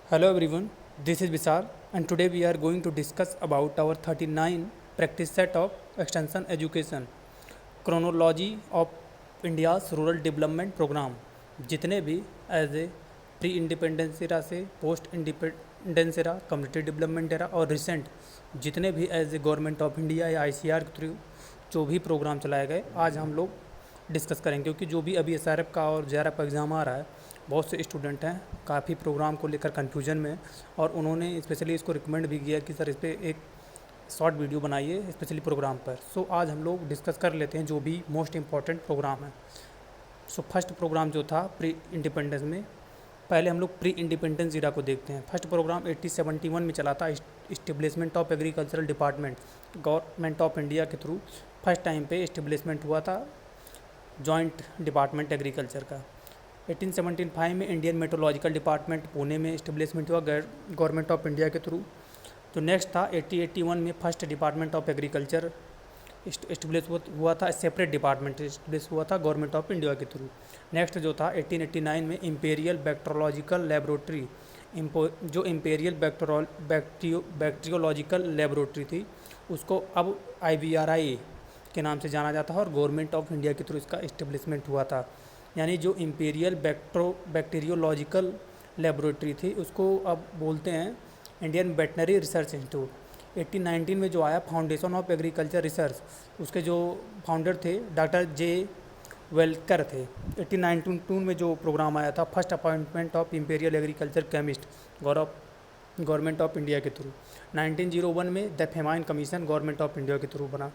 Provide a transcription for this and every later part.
Hello everyone, this is Vishal and today we are going to discuss about our 39 practice set of extension education, chronology of India's rural development program. जितने भी as a pre independence era से post independence era, community development era और recent जितने भी as a government of India या ICR के through जो भी प्रोग्राम चलाए गए आज हम लोग डिस्कस करेंगे, क्योंकि जो भी अभी एसआरएफ का और जेआरएफ का एग्ज़ाम आ रहा है बहुत से स्टूडेंट हैं काफ़ी प्रोग्राम को लेकर कन्फ्यूजन में, और उन्होंने स्पेशली इसको रिकमेंड भी किया कि सर इस पर एक शॉर्ट वीडियो बनाइए स्पेशली प्रोग्राम पर। सो आज हम लोग डिस्कस कर लेते हैं जो भी मोस्ट इम्पॉर्टेंट प्रोग्राम है। सो फर्स्ट प्रोग्राम जो था प्री इंडिपेंडेंस में, पहले हम लोग प्री इंडिपेंडेंस इरा को देखते हैं। फर्स्ट प्रोग्राम 1871 में चला था, establishment of agricultural department, government of India के थ्रू फर्स्ट टाइम पे इस्टेब्लिशमेंट हुआ था जॉइंट डिपार्टमेंट एग्रीकल्चर का। 1875 में इंडियन मेट्रोलॉजिकल डिपार्टमेंट पुणे में इस्टेब्लिशमेंट हुआ गवर्नमेंट ऑफ इंडिया के थ्रू। तो नेक्स्ट था 1881 में first department of agriculture establish हुआ था, सेपरेट डिपार्टमेंट इस्टेब्लिश हुआ था गवर्नमेंट ऑफ इंडिया के थ्रू। नेक्स्ट जो था 1889 में इम्पेरियल बैक्टीरियोलॉजिकल लेबोरेटरी, जो इम्पेरियल बैक्टीरियोलॉजिकल लेबोरेटरी थी उसको अब IVRI के नाम से जाना जाता है और गवर्नमेंट ऑफ इंडिया के थ्रू इसका इस्टेब्लिशमेंट हुआ था। यानी जो इम्पेरियल बैक्टीरियोलॉजिकल लेबोरेटरी थी उसको अब बोलते हैं इंडियन वेटनरी रिसर्च इंस्टीट्यूट। 1819 में जो आया फाउंडेशन ऑफ एग्रीकल्चर रिसर्च, उसके जो फाउंडर थे डॉक्टर जे वेलकर थे। 1892 में जो प्रोग्राम आया था first appointment of imperial agriculture chemist government of India के थ्रू। 1901 में the famine commission government of India के थ्रू बना।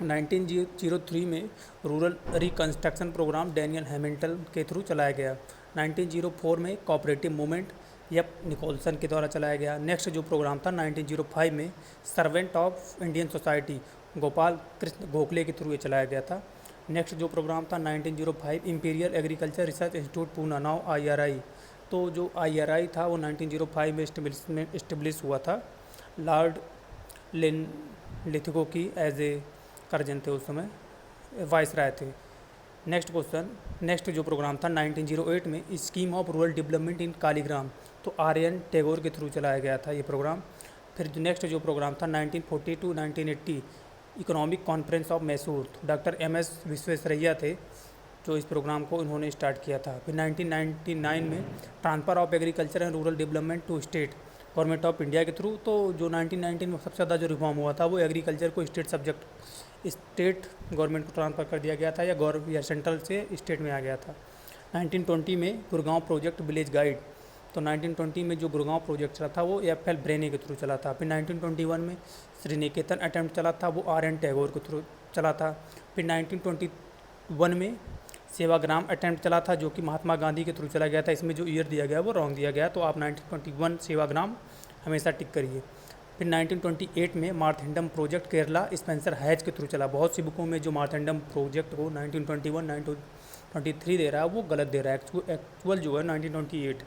1903 में rural reconstruction programme Daniel Hamilton के थ्रू चलाया गया। 1904 में कोऑपरेटिव मूवमेंट निकोलसन के द्वारा चलाया गया। नेक्स्ट जो प्रोग्राम था 1905 में servant of Indian society Gopal Krishna Gokhale के थ्रू ये चलाया गया था। नेक्स्ट जो प्रोग्राम था 1905 imperial agriculture research institute Poona, now IRI। तो जो IRI था वो 1905 में इस्टेब्लिश हुआ था। लॉर्ड लिथगो की एज ए कर्जन थे, उस समय वाइस राय थे। नेक्स्ट जो प्रोग्राम था 1908 में scheme of rural development in Kaligram, तो RN टैगोर के थ्रू चलाया गया था ये प्रोग्राम। फिर नेक्स्ट जो प्रोग्राम था 1940 to 1980 economic conference of Mysore, तो डॉक्टर MS विश्वेश्वरैया थे जो इस प्रोग्राम को इन्होंने स्टार्ट किया था। फिर 1999 में transfer of agriculture and rural development to state government of India के थ्रू। तो जो 1919 में सबसे ज़्यादा जो रिफॉर्म हुआ था वो एग्रीकल्चर को स्टेट गवर्नमेंट को ट्रांसफ़र कर दिया गया था, या सेंट्रल से स्टेट में आ गया था। 1920 में गुड़गांव प्रोजेक्ट विलेज गाइड, तो 1920 में जो गुड़गांव प्रोजेक्ट चला था वो FL ब्रेनी के थ्रू चला था। फिर 1921 में श्री निकेतन अटैम्प्ट चला था, वो RN टैगोर के थ्रू चला था। फिर 1921 में सेवाग्राम अटैम्प्ट चला था जो कि महात्मा गांधी के थ्रू चला गया था। इसमें जो ईयर दिया गया वो रॉन्ग दिया गया, तो आप 1921 सेवाग्राम हमेशा टिक करिए। फिर 1928 में मार्थेंडम प्रोजेक्ट केरला स्पेंसर हैज के थ्रू चला। बहुत सी बुकों में जो मार्थेंडम प्रोजेक्ट को 1921 1923 दे रहा है वो गलत दे रहा है, एक्चुअल जो है 1928।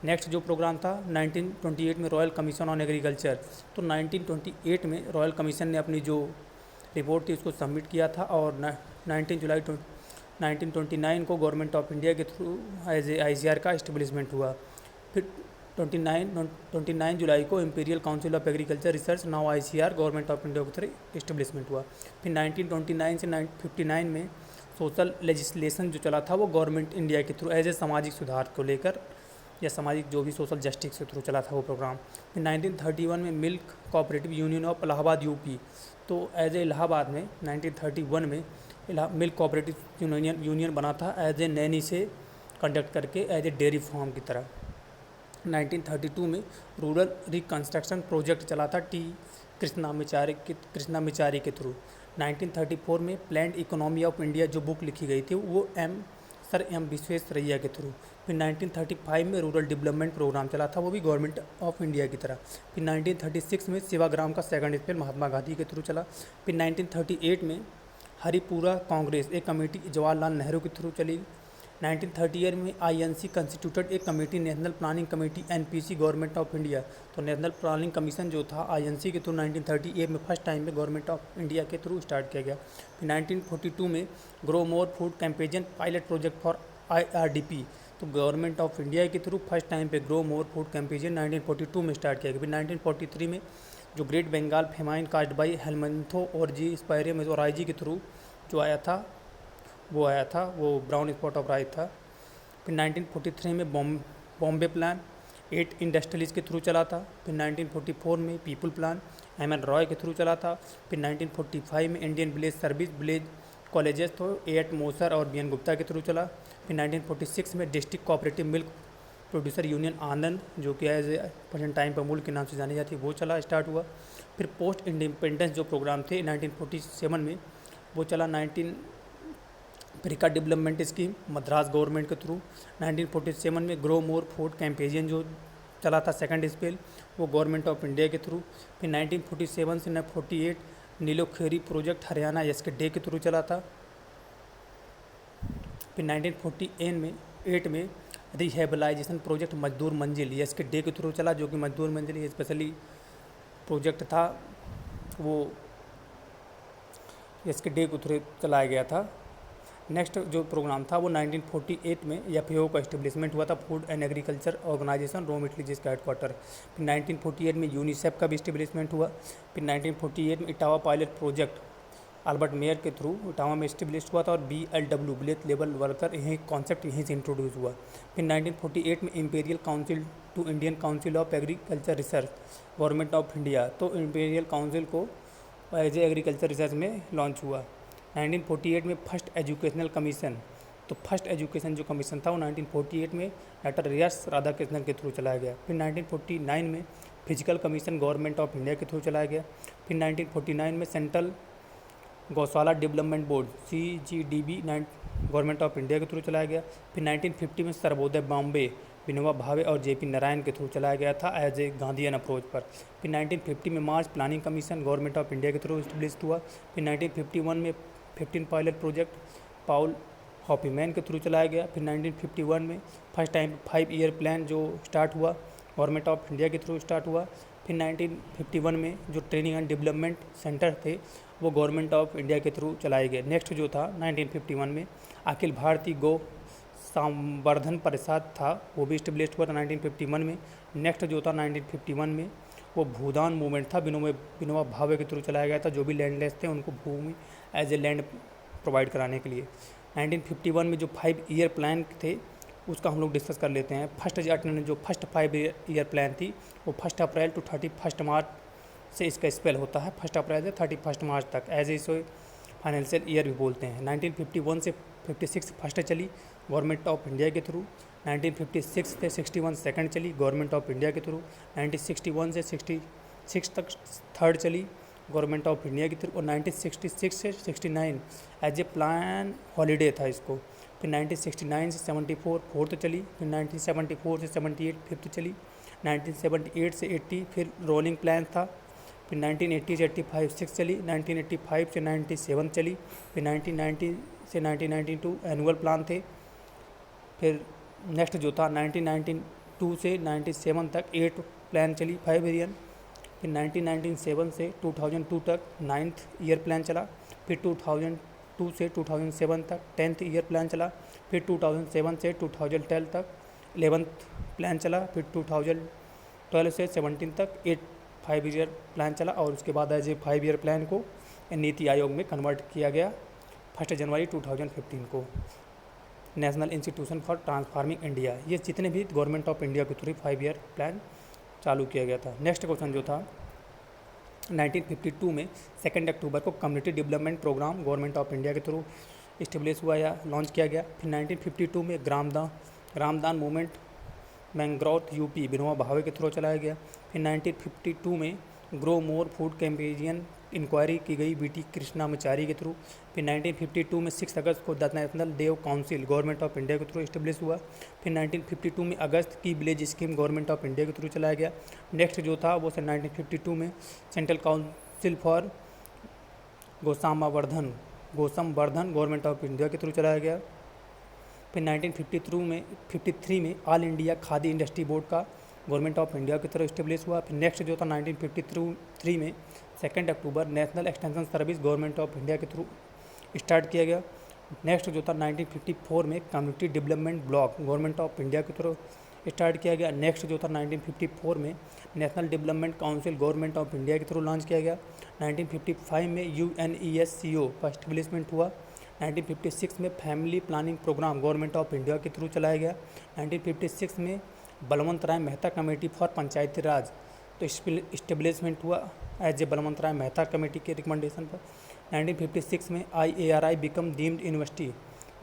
नेक्स्ट जो प्रोग्राम था 1928 में रॉयल कमीशन ऑन एग्रीकल्चर, तो 1928 में रॉयल कमीशन ने अपनी जो रिपोर्ट थी उसको सबमिट किया था और 19 जुलाई 1929 को गवर्नमेंट ऑफ इंडिया के थ्रू एज ए ICR का इस्टेब्लिशमेंट हुआ। फिर 29 जुलाई को imperial council of agriculture research, now ICR government of India के थ्रू इस्टेब्लिशमेंट हुआ। फिर 1929 से 59 में सोशल लेजिस्लेशन जो चला था वो गवर्नमेंट इंडिया के थ्रू एज ए सामाजिक सुधार को लेकर या सामाजिक जो भी सोशल जस्टिस के थ्रू चला था वो प्रोग्राम। फिर 1931 में milk cooperative union of Allahabad UP, तो एज ए इलाहाबाद में 1931 में मिल्क कोऑपरेटिव यूनियन बना था एज ए नैनी से कंडक्ट करके एज ए डेयरी फार्म की तरह। 1932 में रूरल रिकन्स्ट्रक्शन प्रोजेक्ट चला था T कृष्णा मिचारी के थ्रू। 1934 में प्लान्ड इकोनॉमी ऑफ इंडिया जो बुक लिखी गई थी वो सर M विश्वेश्वरैया के थ्रू। फिर 1935 में रूरल डेवलपमेंट प्रोग्राम चला था, वो भी गवर्नमेंट ऑफ इंडिया की तरह। फिर 1936 में सेवाग्राम का सेकंड स्पेल महात्मा गांधी के थ्रू चला। फिर 1938 में हरिपुरा कांग्रेस एक कमेटी जवाहरलाल नेहरू के थ्रू चली। 1938 में INC कंस्टिट्यूटेड एक committee national planning committee NPC government of India, तो नेशनल प्लानिंग कमीशन जो था INC के थ्रू 1938 में फर्स्ट टाइम में गवर्नमेंट ऑफ इंडिया के थ्रू स्टार्ट किया गया। फिर 1942 में grow more food campaign pilot project for IRDP, तो गवर्नमेंट ऑफ इंडिया के थ्रू फर्स्ट टाइम पे ग्रो मोर फूड कैंपेन 1942 में स्टार्ट किया गया। फिर 1943 में जो great Bengal famine cast by हेलमंथो और जी स्पायरियम और के थ्रू जो आया था वो ब्राउन स्पॉट ऑफ राइस था। फिर 1943 में बॉम्बे प्लान 8 इंडस्ट्रीज के थ्रू चला था। फिर 1944 में पीपल प्लान एम रॉय के थ्रू चला था। फिर 1945 में Indian village service village colleges तो 8 मोसर और बी एन गुप्ता के थ्रू चला। फिर 1946 में district cooperative milk producer union Anand जो कि एज ए प्रेजेंट टाइम पर मूल के नाम से जानी जाती है वो चला स्टार्ट हुआ। फिर पोस्ट इंडिपेंडेंस जो प्रोग्राम थे 1947 में वो चला। Africa development scheme Madras government के थ्रू 1947 में ग्रो मोर फूड कैंपेन जो चला था सेकंड स्पेल वो गवर्नमेंट ऑफ इंडिया के थ्रू। फिर 1947 से 1948 नीलोखेरी प्रोजेक्ट हरियाणा SKD के थ्रू चला था। फिर 1948 में रिहेबलाइजेशन प्रोजेक्ट मजदूर मंजिल SKD के थ्रू चला, जो कि मजदूर मंजिल स्पेशली प्रोजेक्ट था वो SKD के थ्रू चलाया गया था। नेक्स्ट जो प्रोग्राम था वो 1948 में FAO का इस्टेब्लिशमेंट हुआ था, food and agriculture organisation Rome Italy जिसका हेडक्वार्टर। फिर 1948 में यूनिसेफ का भी इस्टेब्लिशमेंट हुआ। फिर 1948 में Etawah pilot project Albert Mayer के थ्रू इटावा में इस्टेब्लिश हुआ था और BLW विलेज लेवल वर्कर यही कॉन्सेप्ट यहीं से इंट्रोड्यूस हुआ। फिर 1948 में imperial council to Indian council of agriculture research government of India तो इंपीरियल काउंसिल को एज ए एग्रीकल्चर रिसर्च में लॉन्च हुआ। 1948 में फर्स्ट एजुकेशनल कमीशन तो फर्स्ट एजुकेशन जो कमीशन था वो 1948 में डॉक्टर एस राधाकृष्णन के थ्रू चलाया गया। फिर 1949 में physical commission government of India के थ्रू चलाया गया। फिर 1949 में सेंट्रल गौशाला development board CGDB government of India के थ्रू चलाया गया। फिर 1950 में सर्वोदय बॉम्बे विनोबा भावे और JP नारायण के थ्रू चलाया गया था एज ए गांधीयन अप्रोच पर। फिर 1950 में March planning commission government of India के थ्रू इस्टेब्लिश हुआ। फिर 1951 में 15 पायलट प्रोजेक्ट पाउल हॉपीमैन के थ्रू चलाया गया। फिर 1951 में फर्स्ट टाइम 5 ईयर प्लान जो स्टार्ट हुआ गवर्नमेंट ऑफ इंडिया के थ्रू स्टार्ट हुआ। फिर 1951 में जो ट्रेनिंग एंड डेवलपमेंट सेंटर थे वो गवर्नमेंट ऑफ इंडिया के थ्रू चलाए गए। नेक्स्ट जो था 1951 में अखिल भारतीय गौ संवर्धन परिषद था वो भी इस्टेब्लिश हुआ था 1951 में। नेक्स्ट जो था 1951 में वो भूदान मूवमेंट था विनोबा भावे के थ्रू चलाया गया था, जो भी लैंडलेस थे उनको भूमि एज ए लैंड प्रोवाइड कराने के लिए। 1951 में जो 5 ईयर प्लान थे उसका हम लोग डिस्कस कर लेते हैं। फर्स्ट 5 ईयर प्लान थी वो 1 अप्रैल टू 31 मार्च से इसका स्पेल होता है, 1 अप्रैल से 31 मार्च तक एज इसे फाइनेंशियल ईयर भी बोलते हैं। 1951 से 56 फर्स्ट चली गवर्नमेंट ऑफ इंडिया के थ्रू। 1956 से 61 सेकंड चली गवर्नमेंट ऑफ इंडिया के थ्रू। 1961 से 66 तक थर्ड चली गवर्नमेंट ऑफ इंडिया की थ्रू और 1966 से 69 एज ए प्लान हॉलीडे था इसको। फिर 1969 से 74 फोर्थ चली। फिर 1974 से 78 फिफ्थ चली। 1978 से 80 फिर रोलिंग प्लान था। फिर 1980 से 85 सिक्स चली। 1985 से 97 चली। फिर 1990 से 1992 एनुअल प्लान थे। फिर नेक्स्ट जो था 1992 से 97 तक 8 प्लान चली 5 ईयर। फिर 1997 से 2002 तक 9th ईयर प्लान चला। फिर 2002 से 2007 तक 10th ईयर प्लान चला। फिर 2007 से 2012 तक 11th प्लान चला। फिर 2012 से 17 तक 5 ईयर प्लान चला और उसके बाद एज ए 5 ईयर प्लान को नीति आयोग में कन्वर्ट किया गया 1 जनवरी 2015 को national institution for transforming India. ये जितने भी गवर्नमेंट ऑफ इंडिया के थ्रू 5 ईयर प्लान चालू किया गया था। नेक्स्ट क्वेश्चन जो था 1952 में 2 अक्टूबर को community development programme government of India के थ्रू इस्टेब्लिश हुआ या लॉन्च किया गया। फिर 1952 में ग्रामदान मूवमेंट मैंग्रोथ UP विनोबा भावे के थ्रू चलाया गया। फिर 1952 में grow more food campaign inquiry की गई BT कृष्णामाचारी के थ्रू। फिर 1952 में 6 अगस्त को द नेशनल देव काउंसिल गवर्नमेंट ऑफ इंडिया के थ्रू इस्टेब्लिश हुआ। फिर 1952 में अगस्त की village scheme government of India के थ्रू चलाया गया। नेक्स्ट जो था वो 1952 में सेंट्रल काउंसिल फॉर गौसंवर्धन गवर्नमेंट ऑफ इंडिया के थ्रू चलाया गया। फिर 1953 में all India khadi industry board का गवर्नमेंट ऑफ इंडिया की तरफ इस्टेब्लिश हुआ। फिर नेक्स्ट जो था 1953 में 2 अक्टूबर national extension service government of India के थ्रू स्टार्ट किया गया। नेक्स्ट जो था 1954 में community development block government of India की तरफ स्टार्ट किया गया। नेक्स्ट जो था 1954 में national development council government of India के थ्रू लॉन्च किया गया। 1955 में UNESCO का इस्टेब्लिशमेंट हुआ। 1956 में family planning programme government of India के थ्रू चलाया गया। 1956 में बलवंत राय मेहता कमेटी फॉर पंचायती राज तो इस्टेब्लिशमेंट हुआ as a Balwant Rai Mehta committee के रिकमेंडेशन पर। 1956 में IARI become deemed university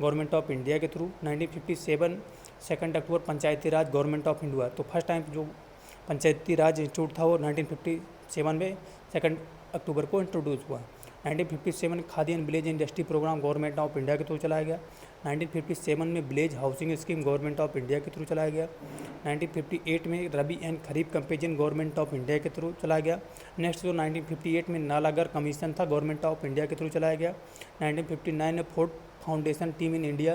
government of India के थ्रू। 1957 2 अक्टूबर Panchayati Raj government of India, तो फर्स्ट टाइम जो पंचायती राज इंस्टीट्यूट था वो 1957 में 2 अक्टूबर को इंट्रोड्यूस हुआ। 1957 khadi and village industry programme government of India के थ्रू चलाया गया। 1957 में village housing scheme government of India के थ्रू चलाया गया। 1958 में rabi and kharif comparison government of India के थ्रू चलाया गया। नेक्स्ट जो 1958 में नालागर कमीशन था गवर्नमेंट ऑफ इंडिया के थ्रू चलाया गया। 1959 में Ford foundation team in India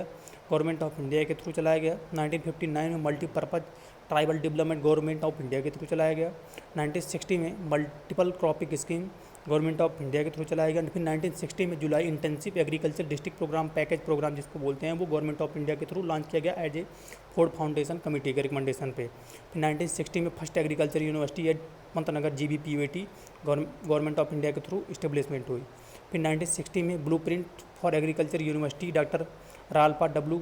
government of India के थ्रू चलाया गया। 1959 में multipurpose tribal development government of India के थ्रू चलाया गया। 1960 में multiple cropping scheme government of India के थ्रू चलाया गया। फिर 1960 में जुलाई intensive agriculture district programme package programme जिसको बोलते हैं वो गवर्नमेंट ऑफ इंडिया के थ्रू लॉन्च किया गया as a Ford foundation committee के रिकमेंडेशन पे। फिर 1960 में first agriculture university at Pantnagar GBPUAT government of India के थ्रू इस्टेब्लिशमेंट हुई। फिर 1960 में blueprint for agriculture university doctor Ralph W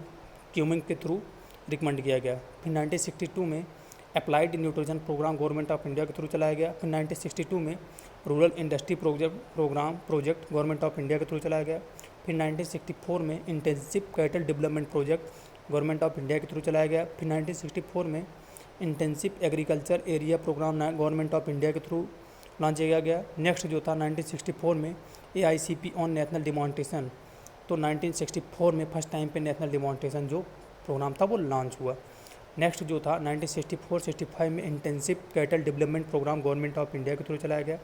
Cumming के थ्रू रिकमेंड किया गया। फिर 1962 में applied nutrition programme government of India के थ्रू चलाया गया। फिर 1962 में rural industry project government of India के थ्रू चलाया गया। फिर 1964 में intensive cattle development project government of India के थ्रू चलाया गया। फिर 1964 में intensive agriculture area programme government of India के थ्रू लॉन्च किया गया। नेक्स्ट जो था 1964 में AICP ऑन नेशनल डिमॉन्स्ट्रेशन, तो 1964 में फर्स्ट टाइम पे नेशनल डिमॉन्स्ट्रेशन जो प्रोग्राम था वो लॉन्च हुआ। नेक्स्ट जो था 1964-65 में intensive cattle development programme government of India के थ्रू चलाया गया।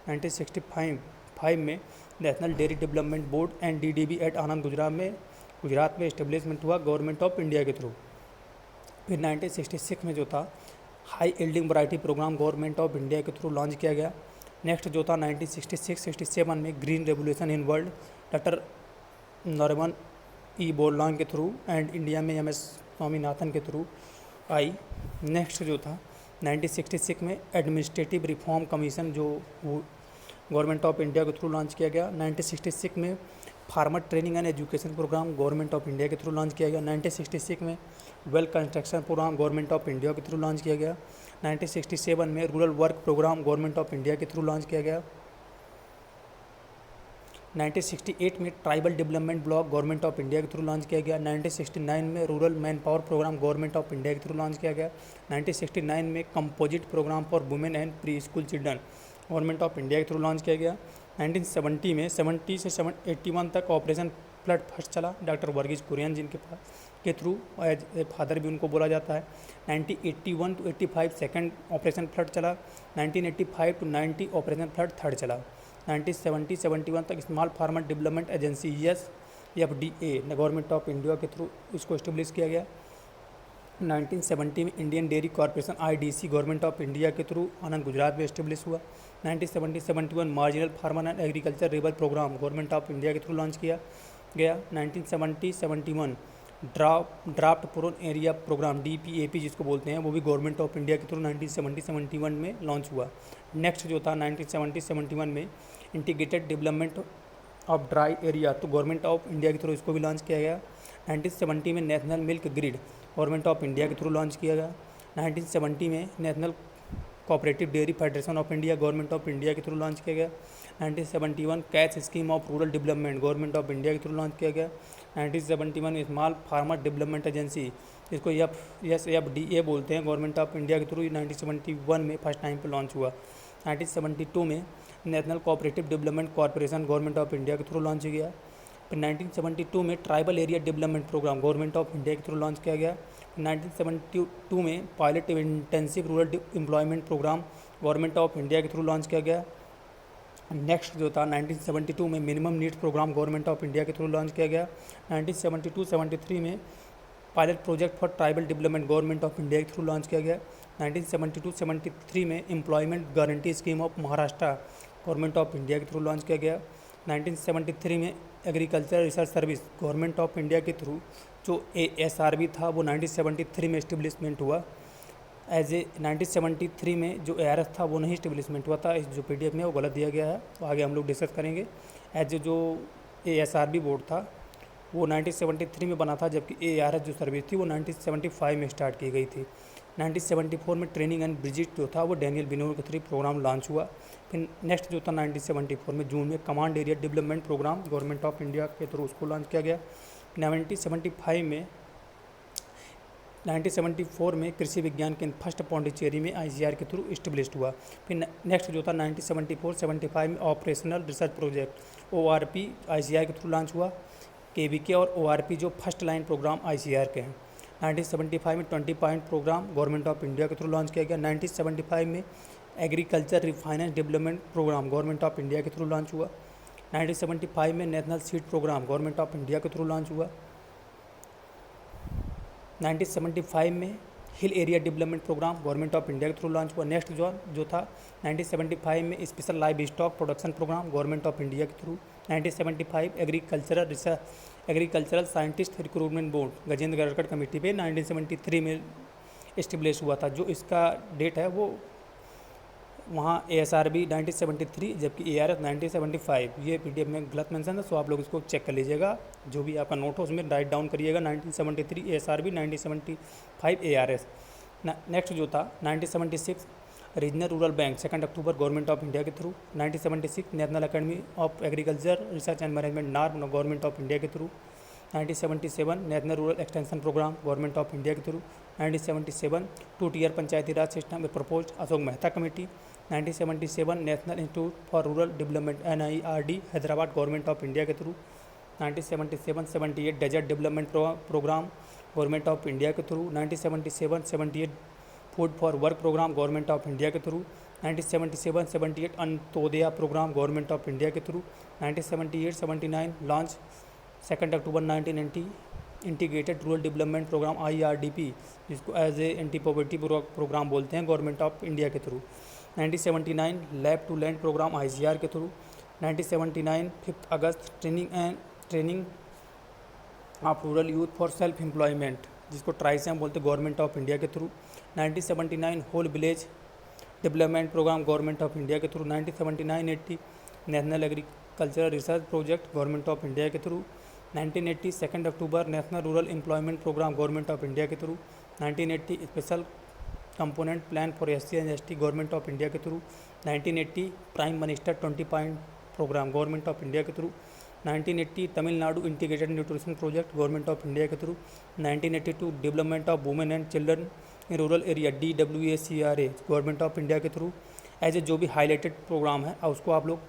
1965 में national dairy development board and DDB at Anand Gujarat में इस्टेब्लिशमेंट हुआ गवर्नमेंट ऑफ इंडिया के थ्रू। फिर 1966 में जो था high yielding variety programme government of India के थ्रू लॉन्च किया गया। नेक्स्ट जो था 1966-67 में green revolution in world doctor Norman E. Borlaug के थ्रू एंड इंडिया में MS स्वामीनाथन के थ्रू आई। नेक्स्ट जो था 1966 में एडमिनिस्ट्रेटिव रिफॉर्म कमीशन जो गवर्नमेंट ऑफ इंडिया के थ्रू लॉन्च किया गया। 1966 में farmer training and education programme government of India के थ्रू लॉन्च किया गया। 1966 में well construction programme government of India के थ्रू लॉन्च किया गया। 1967 में rural work programme government of India के थ्रू लॉन्च किया गया। 1968 में tribal development block government of India के थ्रू लॉन्च किया गया। 1969 में rural manpower programme government of India के थ्रू लॉन्च किया गया। 1969 में composite programme for women and preschool children government of India के थ्रू लॉन्च किया गया। 1970 में 70 से 81 तक ऑपरेशन फ्लड फर्स्ट चला डॉक्टर वर्गीज कुरियन जिनके पास के थ्रू एज ए फादर भी उनको बोला जाता है। 1981 to 85 सेकेंड ऑपरेशन फ्लड चला। 1985 to 90 ऑपरेशन फ्लड थर्ड चला। 1970-71 तक small farmer development agency SFDA government of India के थ्रू इसको इस्टेब्लिश किया गया। 1970 में Indian dairy corporation IDC government of India के थ्रू आनंद गुजरात में इस्टेब्लिश हुआ। 1970-71 marginal farmer and agriculture labour programme government of India के थ्रू लॉन्च किया गया। 1970-71 drought prone area programme DPAP जिसको बोलते हैं वो भी गवर्नमेंट ऑफ इंडिया के थ्रू 1970-71 में लॉन्च हुआ। नेक्स्ट जो था 1970-71 में integrated development of dry area तो गवर्नमेंट ऑफ इंडिया के थ्रू इसको भी लॉन्च किया गया। 1970 में national milk grid government of India के थ्रू लॉन्च किया गया। 1970 में national cooperative dairy federation of India government of India के थ्रू लॉन्च किया गया। 1971 catch scheme of rural development government of India के थ्रू लॉन्च किया गया। 1971 स्मॉल फार्मर डेवलपमेंट एजेंसी जिसको SFDA बोलते हैं गवर्नमेंट ऑफ इंडिया के थ्रू 1971 में फर्स्ट टाइम पर लॉन्च हुआ। 1972 में national cooperative development corporation government of India के थ्रू लॉन्च किया। फिर 1972 में tribal area development programme government of India के थ्रू लॉन्च किया गया। 1972 में pilot intensive rural employment programme government of India के थ्रू लॉन्च किया गया। नेक्स्ट जो था 1972 में minimum needs programme government of India के थ्रू लॉन्च किया गया। 1972-73 में pilot project for tribal development government of India के थ्रू लॉन्च किया गया। 1972-73 में employment guarantee scheme of Maharashtra government of India के थ्रू लॉन्च किया गया। 1973 में agriculture research service government of India के थ्रू जो ASRB था वो 1973 में इस्टेब्लिशमेंट हुआ। एज ए 1973 में जो ARS था वो नहीं इस्टेब्लिशमेंट हुआ था, इस जो PDF में वो गलत दिया गया है, तो आगे हम लोग डिस्कस करेंगे। एज जो ASRB बोर्ड था वो 1973 में बना था, जबकि ARS जो सर्विस थी वो 1975 में स्टार्ट की गई थी। 1974 में ट्रेनिंग एंड विजिट जो था वो डैनियल बिनोर के थ्रू प्रोग्राम लॉन्च हुआ। फिर नेक्स्ट जो था 1974 में जून में command area development programme government of India के थ्रू उसको लॉन्च किया गया। 1974 में कृषि विज्ञान केंद्र फर्स्ट पौंडीचेरी में ICR के थ्रू इस्टेब्लिश्ड हुआ। फिर नेक्स्ट जो था 1974-75 में operational research project ORP ICR के थ्रू लॉन्च हुआ। KVK और ORP जो फर्स्ट लाइन प्रोग्राम ICR के हैं। 1975 में 20 point programme government of India के थ्रू लॉन्च किया गया। 1975 में agriculture refinance development programme government of India के थ्रू लॉन्च हुआ। 1975 में national seed programme government of India के थ्रू लॉन्च हुआ। 1975 में hill area development programme government of India के थ्रू लॉन्च हुआ। नेक्स्ट जो था 1975 में special livestock production programme government of India के through. 1975 agricultural scientist recruitment board Gajendragadkar committee पे 1973 में इस्टेब्लिश हुआ था। जो इसका डेट है वो वहाँ ASRB 1973 जबकि ARS 1975, ये PDF में गलत मेंशन है, सो आप लोग इसको चेक कर लीजिएगा। जो भी आपका नोट हो उसमें राइट डाउन करिएगा 1973 ASRB 1975 ARS। नेक्स्ट जो था 1976 रीजनल रूरल बैंक 2 अक्टूबर गवर्नमेंट ऑफ इंडिया के through. 1976 national academy of agriculture research and management NARM government of India के through. 1977 national rural extension programme government of India के through. 1977 2 tier Panchayati Raj system में proposed Ashok Mehta committee. 1977 national institute for rural development NIRD Hyderabad government of India के through. 1977-78 desert development programme government of India के through. 1977-78 food for work programme government of India के through. 1977-78 Antyodaya programme government of India के through. 1978-79 launch 2 October 1990 integrated rural development programme IRDP, जिसको as a anti poverty programme बोलते हैं government of India के through. 1979 lab to land programme ICR के through. 1979 5 August training of rural youth for self employment, जिसको TRYSEM बोलते हैं government of India के through. 1979 whole village development programme government of India के through. 1979-80 national agricultural research project government of India के through. 1980 2 अक्टूबर national rural employment programme government of India के through. 1980 special component plan for SC and ST government of India के through. 1980 prime minister 20 point programme government of India के through. 1980 Tamil Nadu integrated nutrition project government of India के through. 1982 development of women and children in rural area DWACRA government of India के through. As a जो भी highlighted programme है उसको आप लोग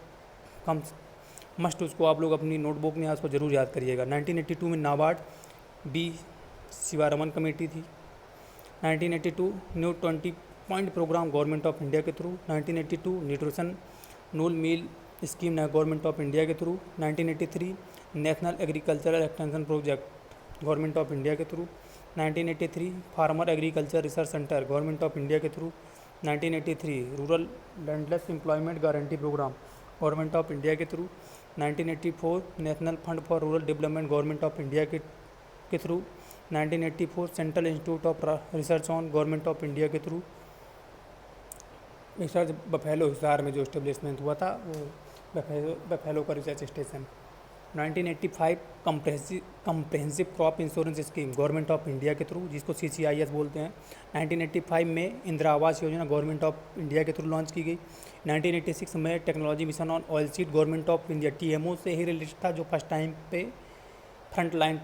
उसको आप लोग अपनी नोटबुक में उसको जरूर याद करिएगा। 1982 में नाबार्ड B शिवारमन कमेटी थी। 1982 new 20 point programme government of India के through. 1982 nutrition noon meal scheme government of India के through. 1983 national agricultural extension project government of India के through. 1983 farmer agriculture research centre government of India के through. 1983 rural landless employment guarantee programme government of India के through. 1984 national fund for rural development government of India के through. 1984 central institute of research on government of India के through. Research buffalo Hisar में जो establishment हुआ था वो buffalo का research station. 1985 comprehensive crop insurance scheme government of India के through, जिसको CCIS बोलते हैं। 1985 में इंदिरा आवास योजना गवर्नमेंट ऑफ इंडिया के थ्रू लॉन्च की गई। 1986 में technology mission on oil seed government of India TMO से ही रिलेटेड था, जो फर्स्ट टाइम पे फ्रंट लाइन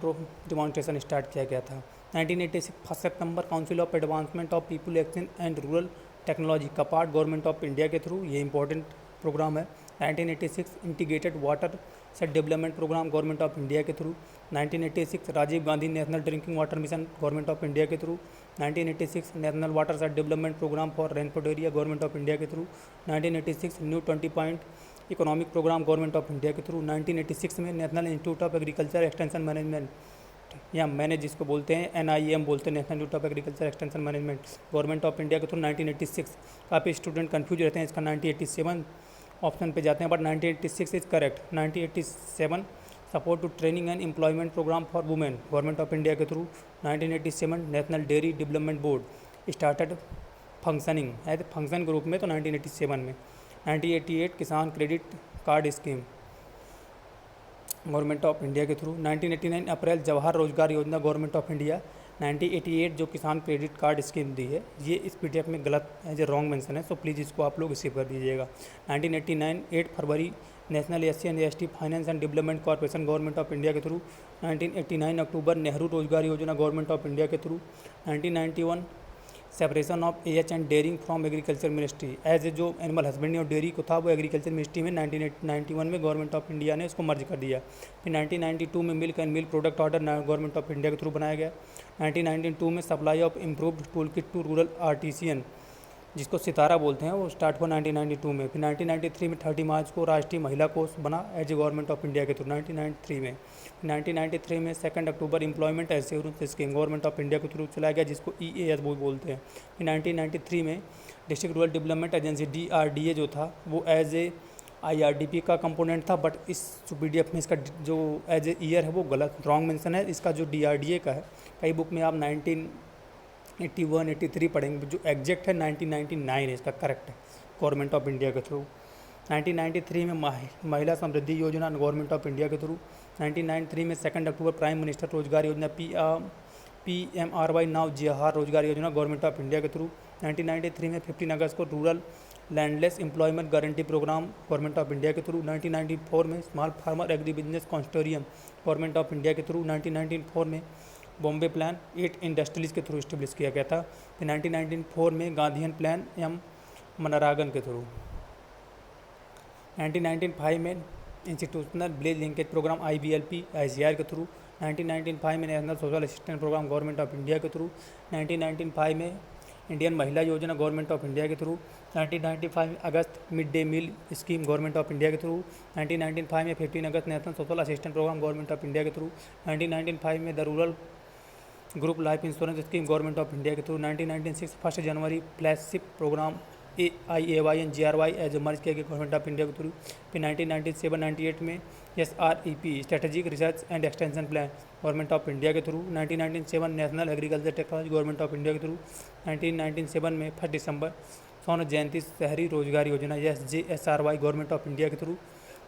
डिमॉन्स्ट्रेशन स्टार्ट किया गया था। 1986 1 सितंबर council of advancement of people action and rural technology का पार्ट गवर्नमेंट ऑफ इंडिया के थ्रू, ये इंपॉर्टेंट प्रोग्राम है। 1986 integrated watershed development programme government of India के through. 1986 Rajiv Gandhi national drinking water mission government of India के through. 1986 national watershed development programme for rainfed area government of India के through. 1986 new 20 point economic programme government of India के through. 1986 में national institute of agriculture extension management या manage जिसको बोलते हैं NIM बोलते हैं, national institute of agriculture extension management government of India के थ्रू। 1986 काफ़ी स्टूडेंट कन्फ्यूज रहते हैं, इसका 1987 ऑप्शन पे जाते हैं, but 1986 is correct. 1987 support to training and employment programme for women government of India के through. 1987 national dairy development board started functioning as function group में, तो 1987 में। 1988 Kisan credit card scheme government of India के through. 1989 अप्रैल Jawahar Rozgar Yojana government of India. 1988 जो किसान credit card scheme दी है, ये इस पीडीएफ में गलत एज ए रॉन्ग मेंशन है, सो प्लीज़ इसको आप लोग रिसीव कर दीजिएगा। 1989 8 फरवरी national SC and ST finance and development corporation government of India के थ्रू। 1989 अक्टूबर Nehru Rozgar Yojana government of India के through. 1991 separation of H and dairying from agriculture ministry, as a जो एनिमल हस्बेंड्री और डेयरी को था वो एग्रीकल्चर मिनिस्ट्री में 1991 में गवर्नमेंट ऑफ इंडिया ने इसको मर्ज कर दिया। फिर 1992 में milk and milk product order government of India के थ्रू बनाया गया। 1992 में supply of improved tool kit to rural artisan, जिसको सितारा बोलते हैं, वो स्टार्ट हुआ 1992 में। फिर 1993 में 30 मार्च को राष्ट्रीय महिला कोष बना as a government of India के थ्रू 1993 में। 1993 में 2 अक्टूबर employment assurance scheme government of India के थ्रू चलाया गया, जिसको EAS वो बोलते हैं। फिर 1993 में district rural development agency DRDA जो था वो एज ए IRDP का कंपोनेंट था, बट इस जो PDF में इसका जो एज ए ईयर है वो गलत रॉन्ग मेंशन है। इसका जो DRDA का है, कई बुक में आप 1981 83 पढ़ेंगे, जो एग्जैक्ट है 1999 है, इसका करेक्ट है गवर्नमेंट ऑफ इंडिया के थ्रू। 1993 में महिला समृद्धि योजना गवर्नमेंट ऑफ इंडिया के थ्रू। 1993 में 2 अक्टूबर प्राइम मिनिस्टर रोजगार योजना PMRY now Jawahar Rozgar Yojana government of India के थ्रू। 1993 में 15 अगस्त को rural landless employment guarantee programme government of India के थ्रू। 1994 में small farmer agribusiness consortium government of India के थ्रू। 1994 में बॉम्बे प्लान 8 इंडस्ट्रीज के थ्रू इस्टेब्लिश किया गया था। फिर 1994 में गांधीयन प्लान एम मनरागन के थ्रू। 1995 में institutional village linkage programme IVLP ICR के थ्रू। 1995 में national social assistance programme government of India के थ्रू। 1995 में Indian Mahila Yojana government of India के थ्रू। 1995 में अगस्त mid day meal scheme government of India के थ्रू। 1995 में 15 अगस्त national social assistance programme government of India के थ्रू। 1995 में the rural group life insurance scheme government of India के थ्रू। 1996 1 जनवरी flagship programme AIAY and GRY as merge किया गया government of India के थ्रू। फिर 1997-98 में SREP strategic research and extension plan government of India के through. 1997 national agriculture technology government of India के through. 1997 में 1 दिसंबर स्वर्ण Jayanti Shahari Rozgar Yojana SJSRY government of India के through.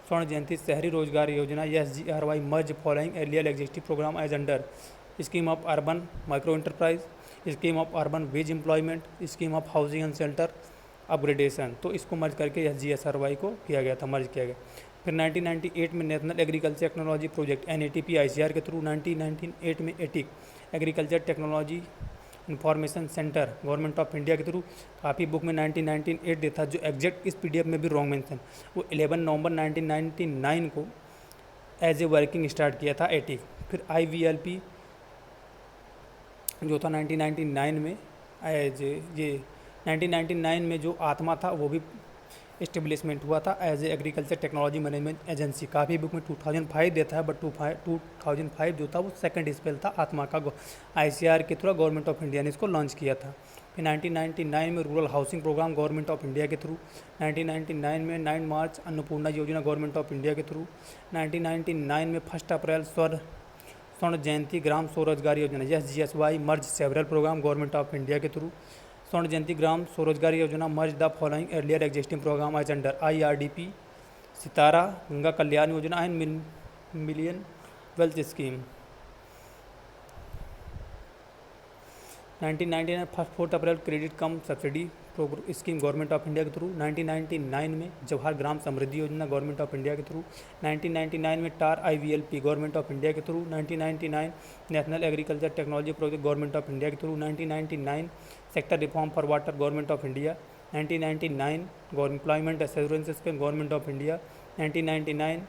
Swarna Jayanti Shahari Rozgar Yojana SGRY merge following earlier existing programme as under scheme of urban micro enterprise, scheme of urban wage employment, scheme of housing and shelter upgradation, तो इसको मर्ज करके SGSRY को किया गया था, मर्ज किया गया। फिर 1998 में national agriculture technology project NATP ICR के थ्रू। 1998 में attic agriculture technology information centre government of India के थ्रू। काफ़ी बुक में 1998 देता, जो एग्जैक्ट इस PDF में भी रॉन्ग मेंशन, वो 11 नवंबर 1999 को एज ए वर्किंग स्टार्ट किया था एटिक। फिर IVLP जो था 1999 में एज ये 1999 में जो आत्मा था वो भी इस्टेब्लिशमेंट हुआ था as a agriculture technology management agency. काफ़ी बुक में 2005 देता है, बट 2005 जो था वो सेकंड स्पेल था आत्मा का। ICR के थ्रू गवर्नमेंट ऑफ इंडिया ने इसको लॉन्च किया था। फिर 1999 में rural housing programme government of India के थ्रू। 1999 में 9 मार्च Annapurna Yojana government of India के थ्रू। 1999 में 1 अप्रैल स्वर्ण Jayanti Gram Swarozgar Yojana SGSY merge several programme government of India के through. Swarna Jayanti Gram Swarozgar Yojana merge the following earlier existing programme as under IRDP SITRA Ganga Kalyan Yojana and million wells scheme. 1999 4 अप्रैल credit cum subsidy scheme government of India के through. 1999 में Jawahar Gram Samriddhi Yojana government of India के through. 1999 में TAR IVLP government of India के through. 1999 national agriculture technology project government of India के through. 1999 sector reform for water government of India. 1999 employment assurance scheme government of India. 1999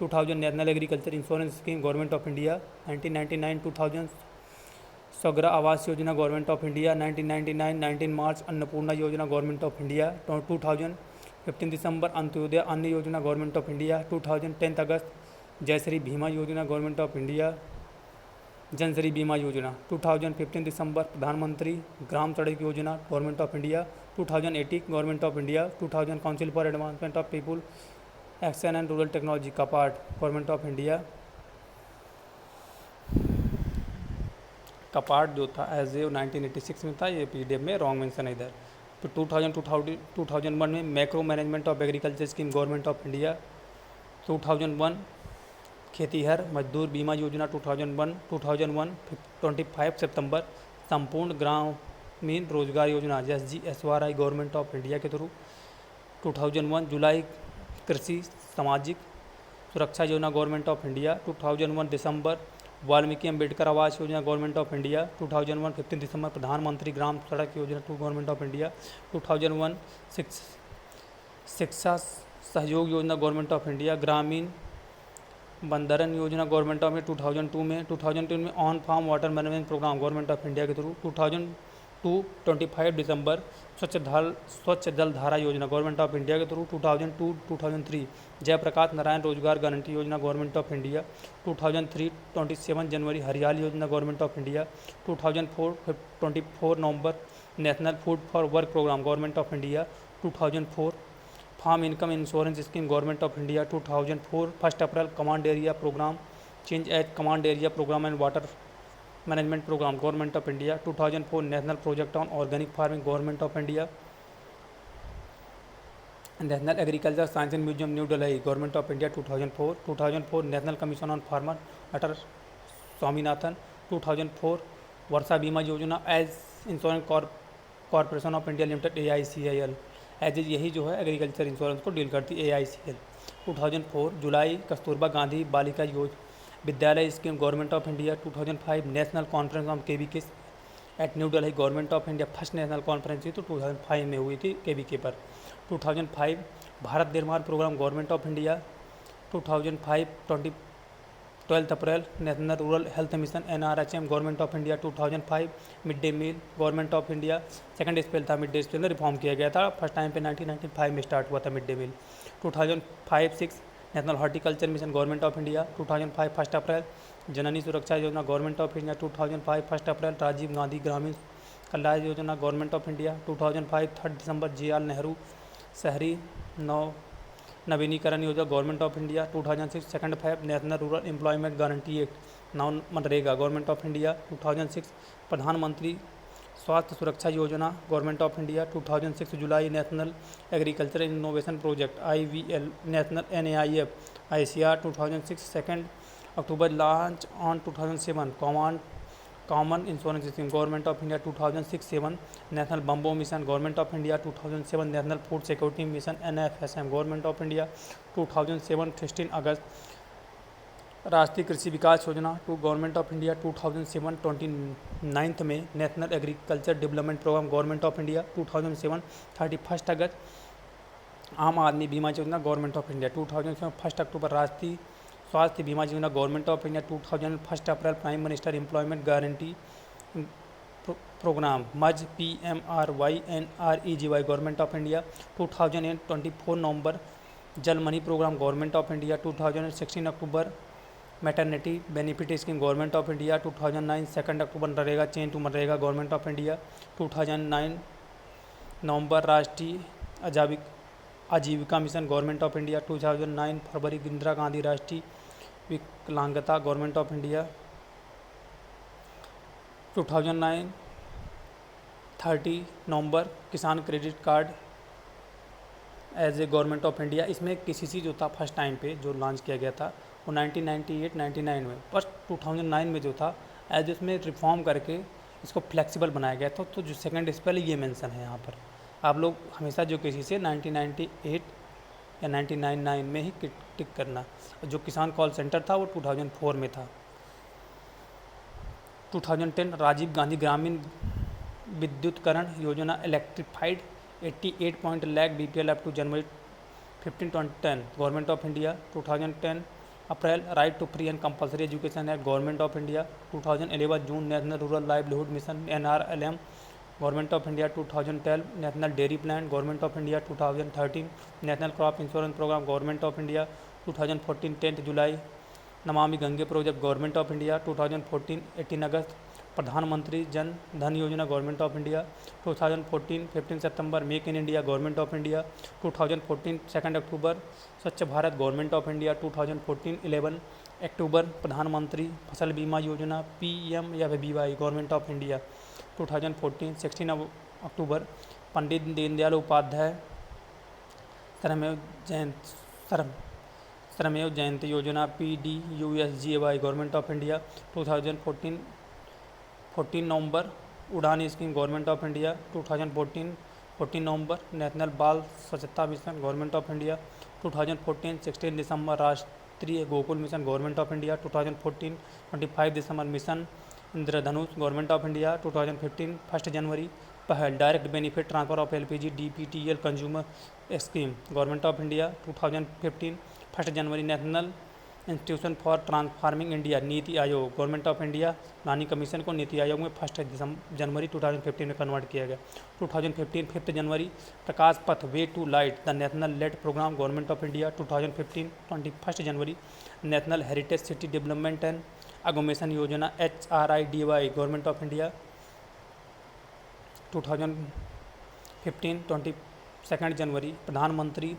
2000 national agriculture insurance scheme government of India. 1999-2000 सौगरा आवास Yojana government of India. 1999 19 March Annapurna Yojana government of India. 2000 15 दिसंबर अंत्योदय अन्न योजना government of India. 2000 10 अगस्त जयश्री बीमा Yojana government of India, Janashree बीमा योजना। 2000 15 दिसंबर प्रधानमंत्री ग्राम सड़क योजना government of India. 2018 government of India. 2000 council for advancement of people action and rural technology का पार्ट गवर्नमेंट ऑफ इंडिया। का पार्ट जो था एज ए 1986 में था, ये पीडीएफ में रॉन्ग मेंशन है इधर। फिर 2001 में macro management of agriculture scheme government of India. 2001 खेतीहर मजदूर बीमा योजना 2001 25 सितंबर संपूर्ण ग्रामीण रोजगार योजना SGSYRI गवर्नमेंट ऑफ इंडिया के थ्रू। 2001 जुलाई कृषि सामाजिक सुरक्षा योजना गवर्नमेंट ऑफ इंडिया। 2001 दिसंबर वाल्मीकि अम्बेडकर आवास योजना गवर्नमेंट ऑफ इंडिया। 2001 15 दिसंबर प्रधानमंत्री ग्राम सड़क योजना टू गवर्नमेंट ऑफ इंडिया। 2001 शिक्षा सहयोग योजना गवर्नमेंट ऑफ इंडिया। ग्रामीण बंदरन योजना गवर्नमेंट ऑफ इंडिया 2002 में on farm water management programme government of India के थ्रू। 2002 25 दिसंबर Swachh Jal Dhara Yojana government of India के थ्रू। 2002-2003 जयप्रकाश नारायण रोजगार गारंटी योजना गवर्नमेंट ऑफ इंडिया। 2003 27 जनवरी Hariyali Yojana government of India. 2004 24 नवंबर national food for work programme government of India. 2004 farm income insurance scheme government of India. 2004 1 अप्रैल command area programme change as command area programme and water management programme government of India. 2004 national project on organic farming government of India. National agriculture science and museum New Delhi government of India 2004 national commission on farmer doctor Swaminathan. 2004 Varsha Bima Yojana as insurance corporation of India limited AICIL as यही जो है agriculture insurance को deal करती है AICL। 2004 July Kasturba Gandhi Balika Vidyalaya scheme government of India. 2005 national conference on KVK at New Delhi government of India. First national conference थी तो 2005 में हुई थी KVK पर। 2005 Bharat Nirman programme government of India. 2005 12 अप्रैल national rural health mission NRHM government of India. 2005 mid day meal government of India. Second spell था mid day spell में reform किया गया था, फर्स्ट टाइम पे 1995 में स्टार्ट हुआ था mid day meal. 2005-6 national horticulture mission government of India. 2005 1 अप्रैल Janani Suraksha Yojana government of India. 2005 1 अप्रैल Rajiv Gandhi Gramin Kalyan Yojana government of India. 2005 3 दिसंबर JR Nehru Shahari Navinikaran Yojana government of India. 2006 2 Feb national rural employment guarantee act now MNREGA government of India. 2006 Pradhan Mantri Swasthya Suraksha Yojana government of India. 2006 जुलाई national agriculture innovation project IVL national NAIF ICR। 2006 2 October launch on 2007 common insurance scheme government of India. 2006-7 national bamboo mission government of India. 2007 national food security mission NFSM government of India. 2007 15 अगस्त राष्ट्रीय कृषि विकास योजना to government of India. 2007 29 में national agriculture development programme government of India. 2007 31 अगस्त आम आदमी बीमा Yojana government of India. 2007 1 अक्टूबर राष्ट्रीय Swasthya Bima Yojana government of India. 2001 अप्रैल prime minister employment guarantee programme मज PMRYNREGY government of India. 2008 24 नवंबर Jal Mani programme government of India. 2016 अक्टूबर maternity benefit scheme government of India. 2009 2 अक्टूबर NREGA change to MNREGA government of India. 2009 नवंबर Rashtriya Aajeevika mission government of India. 2009 फरवरी Indira Gandhi Rashtriya Viklangta government of India. 2009 30 नवंबर Kisan credit card as a government of India. इसमें KCC जो था first time पे जो लॉन्च किया गया था वो 1998-99 में, फर्स्ट 2009 में जो था एज इसमें रिफॉर्म करके इसको फ्लेक्सिबल बनाया गया था। तो जो सेकंड स्पेल ये मेंशन है यहाँ पर, आप लोग हमेशा जो KCC 1998 या 1999 में ही टिक करना। जो किसान कॉल सेंटर था वो 2004 में था। 2010 Rajiv Gandhi Gramin Vidyutikaran Yojana electrified 88 lakh BPL up to जनवरी 15 2010 गवर्नमेंट ऑफ इंडिया। 2010 अप्रैल right to free and compulsory education act government of India. 2011 जून national rural livelihood mission NRLM government of India. 2012 national dairy plan government of India. 2013 national crop insurance programme government of India. 2014 10 जुलाई Namami Gange project government of India. 2014 18 अगस्त Pradhan Mantri Jan Dhan Yojana government of India. 2014 15 September make in India government of India. 2014 2 अक्टूबर स्वच्छ Bharat government of India. 2014 11 अक्टूबर प्रधानमंत्री फसल बीमा योजना PM या BY government of India 2014। 16 अक्टूबर पंडित दीनदयाल उपाध्याय श्रमेव जयंती श्रमेव जयंती योजना PDUSGY government of India 2014। 14 नवंबर उड़ान scheme government of India 2014। 14 November national बाल स्वच्छता मिशन गवर्नमेंट ऑफ इंडिया 2014। 16 दिसंबर राष्ट्रीय Gokul mission government of India 2014। 25 December mission Indradhanush government of India 2015। 1 जनवरी पहल direct benefit transfer of LPG DPTL consumer scheme government of India 2015। 1 January national institution for transforming India NITI Aayog government of India planning commission को नीति आयोग में 1 जनवरी 2015 में convert किया गया। 2015 5 जनवरी प्रकाश पथ way to light the national LED programme government of India 2015। 21 जनवरी national heritage city development and augmentation योजना HRIDY गवर्नमेंट ऑफ इंडिया 2015। 22 जनवरी प्रधानमंत्री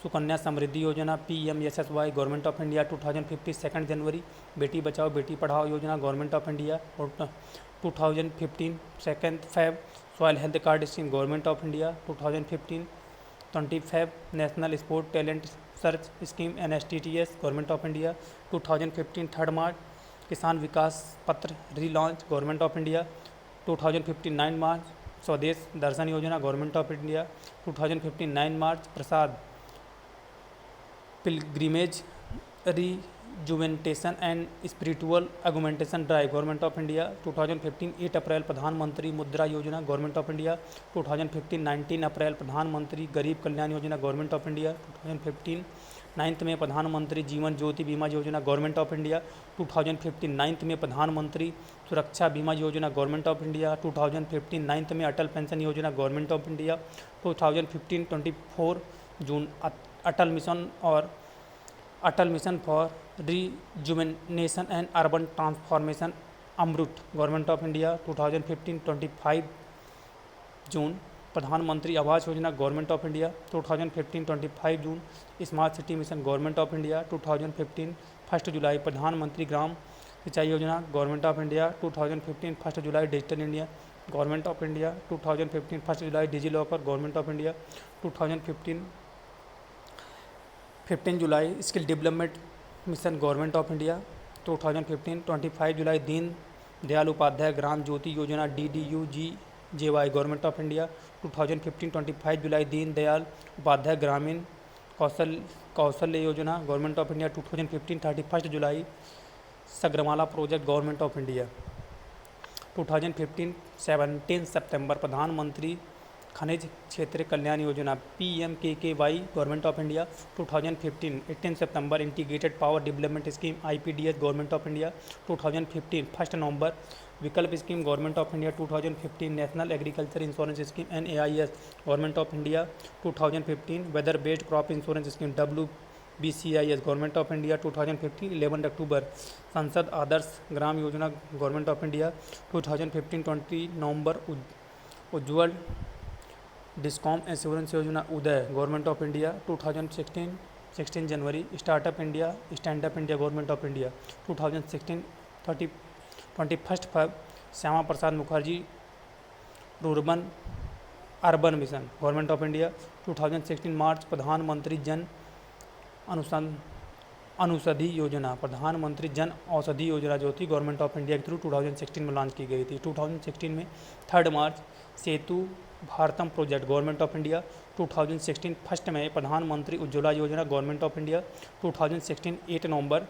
सुकन्या समृद्धि योजना PMSSY गवर्नमेंट ऑफ इंडिया 2050। 2 जनवरी बेटी बचाओ बेटी पढ़ाओ योजना government of India 2015। 2 Feb soil health card scheme government of India 2015। 25 national sport talent search scheme NSTTS government of India 2015। 3 मार्च किसान विकास पत्र रीलॉन्च गवर्नमेंट ऑफ इंडिया 2015। 9 मार्च स्वदेश दर्शन योजना गवर्नमेंट ऑफ इंडिया 2015। 9 मार्च Prasad pilgrimage rejuvenation and spiritual augmentation drive government of India 2015। 8 अप्रैल प्रधानमंत्री मुद्रा योजना गवर्नमेंट ऑफ इंडिया 2015। 19 अप्रैल प्रधानमंत्री गरीब कल्याण योजना गवर्नमेंट ऑफ इंडिया 2015। 9 में प्रधानमंत्री जीवन ज्योति बीमा योजना गवर्नमेंट ऑफ इंडिया 2015। 9 में प्रधानमंत्री सुरक्षा बीमा योजना गवर्नमेंट ऑफ इंडिया 2015। 9 में Atal pension Yojana government of India 2015। 24 जून Atal mission for rejuvenation and urban transformation AMRUT government of India 2015। 25 जून Pradhan Mantri Awas Yojana government of India 2015। 25 जून smart city mission government of India 2015। 1 जुलाई Pradhan Mantri Gram Sinchai Yojana government of India 2015। 1 जुलाई digital India government of India 2015। 1 जुलाई DigiLocker government of India 2015। 15 July skill development mission government of India 2015। 25 जुलाई दीन दयाल उपाध्याय ग्राम ज्योति योजना DDUGJY government of India 2015। 25 जुलाई दीन दयाल उपाध्याय ग्रामीण कौशल्य योजना गवर्नमेंट ऑफ इंडिया 2015। 31 जुलाई Sagarmala project government of India 2015। 17 सितंबर प्रधानमंत्री खनिज क्षेत्र कल्याण योजना PMKKY गवर्नमेंट ऑफ इंडिया 2015। 18 सितंबर integrated power development scheme IPDS government of India 2015। 1 नवंबर विकल्प scheme government of India 2015। National agriculture insurance scheme NAIS government of India 2015। Weather based crop insurance scheme WBCIS government of India 2015। 11 अक्टूबर संसद आदर्श ग्राम योजना government of India 2015। 20 नवंबर उज्ज्वल discom insurance योजना उदय गवर्नमेंट ऑफ इंडिया 2016। 16 जनवरी startup India standup India government of India 2016। 21 फरवरी Syama Prasad Mukherjee rurban urban mission government of India 2016। मार्च प्रधानमंत्री जन अनुषधि योजना प्रधानमंत्री जन औषधि योजना जो थी गवर्नमेंट ऑफ इंडिया के थ्रू 2016 में लॉन्च की गई थी। 2016 में 3 मार्च Setu Bharatam project government of India 2016। 1 मई प्रधानमंत्री उज्ज्वला योजना गवर्नमेंट ऑफ इंडिया 2016। 8 नवंबर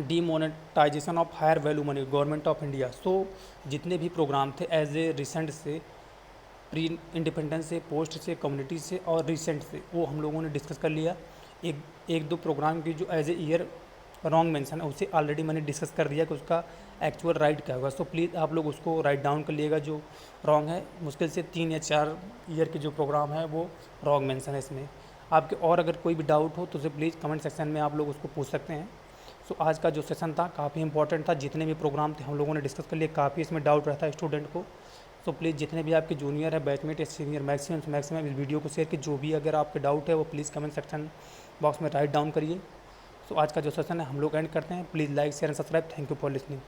demonetisation of higher value money government of India. So जितने भी प्रोग्राम थे एज ए रिसेंट से प्री इंडिपेंडेंस से पोस्ट से कम्युनिटी से और रिसेंट से वो हम लोगों ने डिस्कस कर लिया। एक दो प्रोग्राम की जो as a year wrong mention है उसे ऑलरेडी मैंने डिस्कस कर दिया कि उसका एक्चुअल राइट क्या होगा। सो प्लीज़ आप लोग उसको राइट डाउन कर लिएगा जो रॉन्ग है। मुश्किल से 3 या 4 ईयर के जो प्रोग्राम है वो रॉन्ग मेंशन है इसमें। आपके और अगर कोई भी डाउट हो तो उसे प्लीज़ कमेंट सेक्शन में आप लोग उसको पूछ सकते हैं। सो आज का जो सेशन था काफ़ी इंपॉर्टेंट था। जितने भी प्रोग्राम थे हम लोगों ने डिस्कस कर लिए। काफ़ी इसमें डाउट रहता है स्टूडेंट को। सो प्लीज़ जितने भी आपके जूनियर है बैचमेट या सीनियर मैक्सिमम इस वीडियो को शेयर कि जो भी अगर आपके डाउट है वो प्लीज़ कमेंट सेक्शन बॉक्स में राइट डाउन करिए। सो आज का जो सेशन है हम लोग एंड करते हैं। Please like share and subscribe. Thank you for listening.